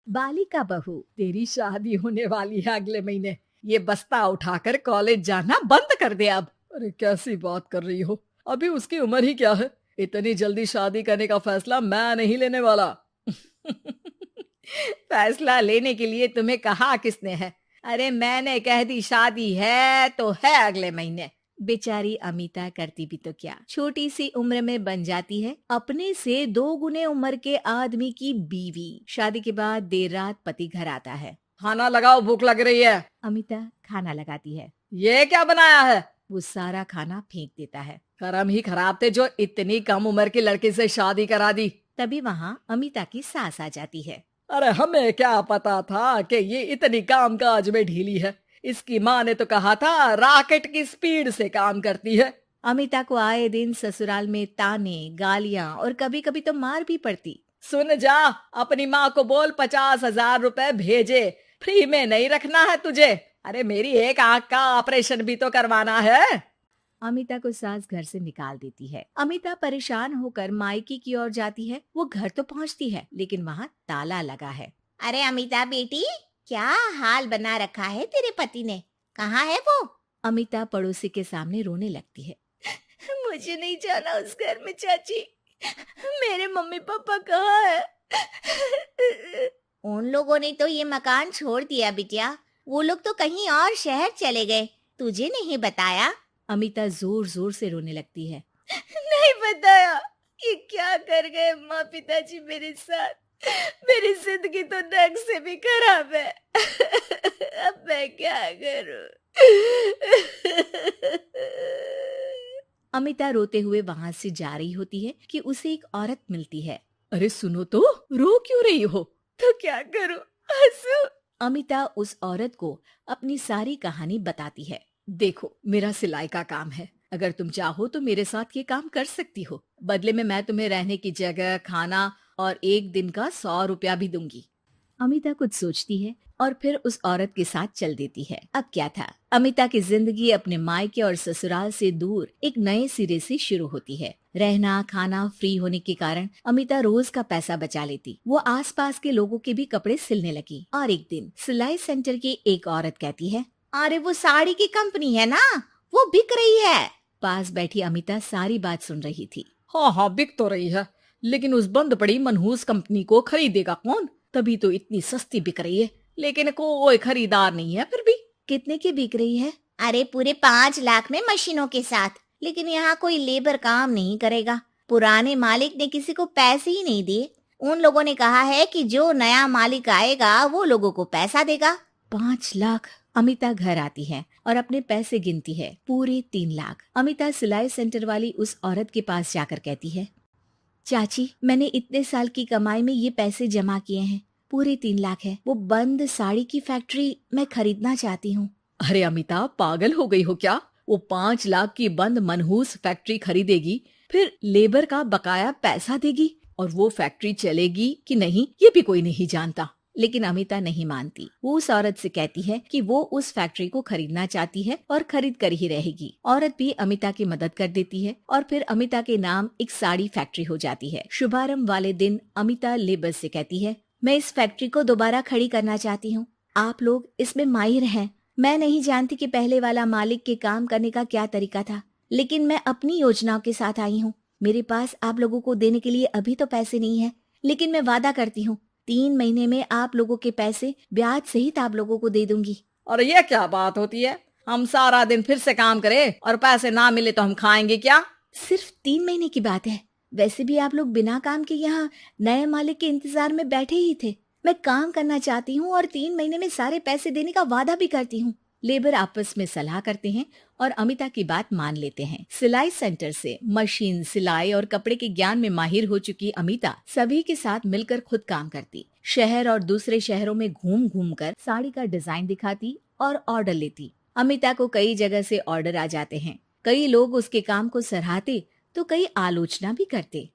बालिका बहू, तेरी शादी होने वाली है अगले महीने। ये बस्ता उठाकर कॉलेज जाना बंद कर दे अब। अरे कैसी बात कर रही हो, अभी उसकी उम्र ही क्या है। इतनी जल्दी शादी करने का फैसला मैं नहीं लेने वाला। फैसला लेने के लिए तुम्हें कहा किसने है? अरे मैंने कह दी शादी है तो है अगले महीने। बेचारी अमिता करती भी तो क्या, छोटी सी उम्र में बन जाती है अपने से 2 गुने उम्र के आदमी की बीवी। शादी के बाद देर रात पति घर आता है। खाना लगाओ, भूख लग रही है। अमिता खाना लगाती है। ये क्या बनाया है? वो सारा खाना फेंक देता है। कर्म ही खराब थे जो इतनी कम उम्र के लड़के से शादी करा दी। तभी वहाँ अमिता की सास आ जाती है। अरे हमें क्या पता था कि ये इतनी कामकाज में ढीली है। इसकी माँ ने तो कहा था रॉकेट की स्पीड से काम करती है। अमिता को आए दिन ससुराल में ताने, गालियां और कभी कभी तो मार भी पड़ती। सुन जा, अपनी माँ को बोल 50,000 रुपए भेजे, फ्री में नहीं रखना है तुझे। अरे मेरी एक आंख का ऑपरेशन भी तो करवाना है। अमिता को सास घर से निकाल देती है। अमिता परेशान होकर मायके की ओर जाती है। वो घर तो पहुंचती है लेकिन वहाँ ताला लगा है। अरे अमिता बेटी, क्या हाल बना रखा है तेरे पति ने? कहाँ है वो? अमिता पड़ोसी के सामने रोने लगती है। मुझे नहीं जाना उस घर में चाची। मेरे मम्मी पापा कहाँ है? उन लोगों ने तो ये मकान छोड़ दिया बिटिया। वो लोग तो कहीं और शहर चले गए। तुझे नहीं बताया? अमिता जोर जोर से रोने लगती है। नहीं बताया। ये क्या कर गए माँ पिताजी मेरे साथ। मेरी जिंदगी तो नर्क से भी खराब है। अब मैं क्या करूं? अमिता रोते हुए वहाँ से जा रही होती है कि उसे एक औरत मिलती है। अरे सुनो तो, रो क्यों रही हो? तो क्या करूं? हंसू? अमिता उस औरत को अपनी सारी कहानी बताती है। देखो, मेरा सिलाई का काम है। अगर तुम चाहो तो मेरे साथ ये काम कर सकती हो। बदले में मैं तुम्हें रहने की जगह, खाना और 1 दिन का 100 रुपया भी दूंगी। अमिता कुछ सोचती है और फिर उस औरत के साथ चल देती है। अब क्या था, अमिता की जिंदगी अपने मायके और ससुराल से दूर एक नए सिरे से शुरू होती है। रहना खाना फ्री होने के कारण अमिता रोज का पैसा बचा लेती। वो आसपास के लोगों के भी कपड़े सिलने लगी। और एक दिन सिलाई सेंटर की एक औरत कहती है, अरे वो साड़ी की कंपनी है ना, वो बिक रही है। पास बैठी अमिता सारी बात सुन रही थी। हाँ हाँ, बिक तो रही है, लेकिन उस बंद पड़ी मनहूस कंपनी को खरीदेगा कौन? तभी तो इतनी सस्ती बिक रही है, लेकिन कोई खरीदार नहीं है फिर भी। कितने की बिक रही है? अरे पूरे 5 लाख में मशीनों के साथ। लेकिन यहाँ कोई लेबर काम नहीं करेगा। पुराने मालिक ने किसी को पैसे ही नहीं दिए। उन लोगों ने कहा है कि जो नया मालिक आएगा वो लोगों को पैसा देगा। 5 लाख। अमिता घर आती है और अपने पैसे गिनती है। पूरे 3 लाख। अमिता सिलाई सेंटर वाली उस औरत के पास जाकर कहती है, चाची, मैंने इतने साल की कमाई में ये पैसे जमा किए हैं। पूरे 3 लाख है। वो बंद साड़ी की फैक्ट्री मैं खरीदना चाहती हूँ। अरे अमिता, पागल हो गई हो क्या? वो 5 लाख की बंद मनहूस फैक्ट्री खरीदेगी, फिर लेबर का बकाया पैसा देगी, और वो फैक्ट्री चलेगी कि नहीं ये भी कोई नहीं जानता। लेकिन अमिता नहीं मानती। वो उस औरत से कहती है कि वो उस फैक्ट्री को खरीदना चाहती है और खरीद कर ही रहेगी। औरत भी अमिता की मदद कर देती है और फिर अमिता के नाम एक साड़ी फैक्ट्री हो जाती है। शुभारंभ वाले दिन अमिता लेबर से कहती है, मैं इस फैक्ट्री को दोबारा खड़ी करना चाहती हूँ। आप लोग इसमें माहिर हैं। मैं नहीं जानती कि पहले वाला मालिक के काम करने का क्या तरीका था, लेकिन मैं अपनी योजनाओं के साथ आई हूँ। मेरे पास आप लोगों को देने के लिए अभी तो पैसे नहीं है, लेकिन मैं वादा करती हूँ 3 महीने में आप लोगों के पैसे ब्याज सहित आप लोगों को दे दूंगी। और ये क्या बात होती है? हम सारा दिन फिर से काम करें और पैसे ना मिले तो हम खाएंगे क्या? सिर्फ 3 महीने की बात है। वैसे भी आप लोग बिना काम के यहाँ नए मालिक के इंतजार में बैठे ही थे। मैं काम करना चाहती हूँ और 3 महीने में सारे पैसे देने का वादा भी करती हूँ। लेबर आपस में सलाह करते हैं और अमिता की बात मान लेते हैं। सिलाई सेंटर से मशीन, सिलाई और कपड़े के ज्ञान में माहिर हो चुकी अमिता सभी के साथ मिलकर खुद काम करती। शहर और दूसरे शहरों में घूम घूम कर साड़ी का डिजाइन दिखाती और ऑर्डर लेती। अमिता को कई जगह से ऑर्डर आ जाते हैं। कई लोग उसके काम को सराहते तो कई आलोचना भी करते।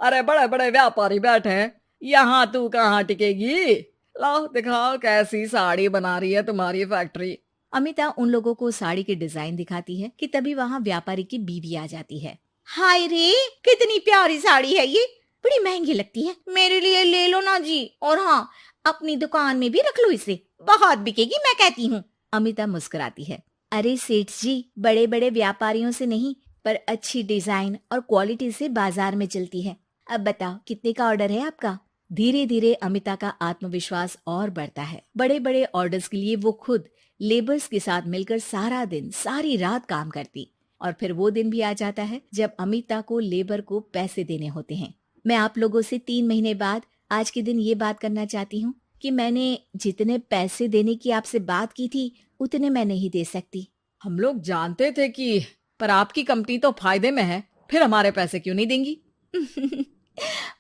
अरे बड़े बड़े व्यापारी बैठे हैं, यहाँ तू कहाँ टिकेगी? लाओ दिखाओ कैसी साड़ी बना रही है तुम्हारी फैक्ट्री। अमिता उन लोगों को साड़ी के डिजाइन दिखाती है कि तभी वहाँ व्यापारी की बीवी आ जाती है। हाय रे, कितनी प्यारी साड़ी है ये। बड़ी महंगी लगती है। मेरे लिए ले लो ना जी, और हाँ, अपनी दुकान में भी रख लो इसे, बहुत बिकेगी मैं कहती हूँ। अमिता मुस्कुराती है। अरे सेठ जी, बड़े बड़े व्यापारियों से नहीं, पर अच्छी डिजाइन और क्वालिटी से बाजार में चलती है। अब बताओ कितने का ऑर्डर है आपका? धीरे धीरे अमिता का आत्मविश्वास और बढ़ता है। बड़े बड़े ऑर्डर्स के लिए वो खुद लेबर्स के साथ मिलकर सारा दिन सारी रात काम करती, और फिर वो दिन भी आ जाता है जब अमिता को लेबर को पैसे देने होते हैं। मैं आप लोगों से 3 महीने बाद आज के दिन ये बात करना चाहती हूँ कि मैंने जितने पैसे देने की आपसे बात की थी उतने मैं नहीं दे सकती। हम लोग जानते थे कि, पर आपकी कंपनी तो फायदे में है, फिर हमारे पैसे क्यों नहीं देंगी?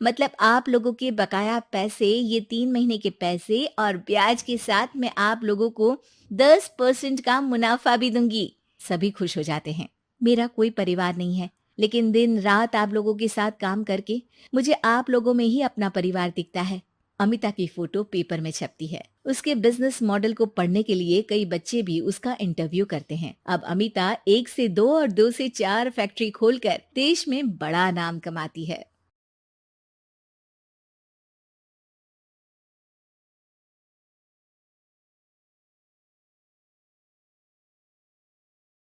मतलब आप लोगों के बकाया पैसे, ये 3 महीने के पैसे और ब्याज के साथ मैं आप लोगों को 10% का मुनाफा भी दूंगी। सभी खुश हो जाते हैं। मेरा कोई परिवार नहीं है, लेकिन दिन रात आप लोगों के साथ काम करके मुझे आप लोगों में ही अपना परिवार दिखता है। अमिता की फोटो पेपर में छपती है। उसके बिजनेस मॉडल को पढ़ने के लिए कई बच्चे भी उसका इंटरव्यू करते हैं। अब अमिता 1 से 2 और 2 से 4 फैक्ट्री खोलकर देश में बड़ा नाम कमाती है।